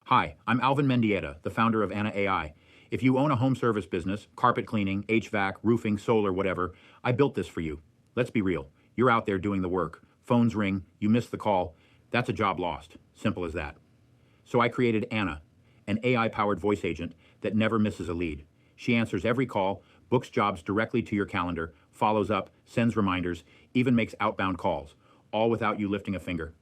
Hi, I'm Alvin Mendieta, the founder of Anna AI. If you own a home service business, carpet cleaning, HVAC, roofing, solar, whatever, I built this for you. Let's be real. You're out there doing the work. Phones ring, you miss the call. That's a job lost. Simple as that. So I created Anna, an AI-powered voice agent that never misses a lead. She answers every call, books jobs directly to your calendar, follows up, sends reminders, even makes outbound calls, all without you lifting a finger.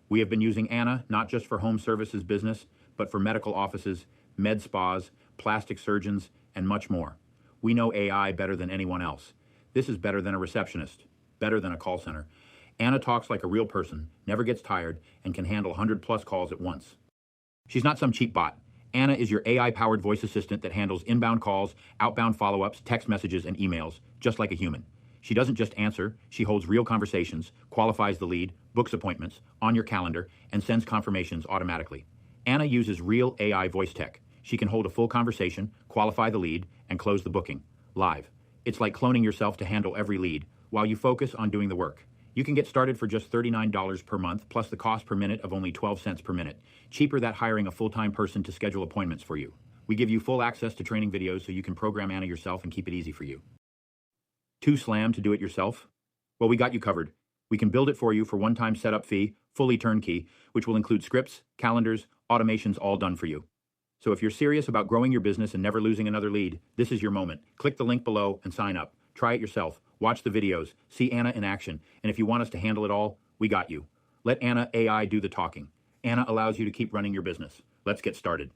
We have been using Anna not just for home services business, but for medical offices, med spas, plastic surgeons, and much more. We know AI better than anyone else. This is better than a receptionist, better than a call center. Anna talks like a real person, never gets tired, and can handle 100+ calls at once. She's not some cheap bot. Anna is your AI-powered voice assistant that handles inbound calls, outbound follow-ups, text messages, and emails, just like a human. She doesn't just answer, she holds real conversations, qualifies the lead, books appointments, on your calendar, and sends confirmations automatically. Anna uses real AI voice tech. She can hold a full conversation, qualify the lead, and close the booking, live. It's like cloning yourself to handle every lead, while you focus on doing the work. You can get started for just $39 per month, plus the cost per minute of only 12 cents per minute. Cheaper than hiring a full-time person to schedule appointments for you. We give you full access to training videos so you can program Anna yourself and keep it easy for you. Too slam to do it yourself? Well, we got you covered. We can build it for you for one-time setup fee, fully turnkey, which will include scripts, calendars, automations, all done for you. So if you're serious about growing your business and never losing another lead, this is your moment. Click the link below and sign up. Try it yourself. Watch the videos. See Anna in action. And if you want us to handle it all, we got you. Let Anna AI do the talking. Anna allows you to keep running your business. Let's get started.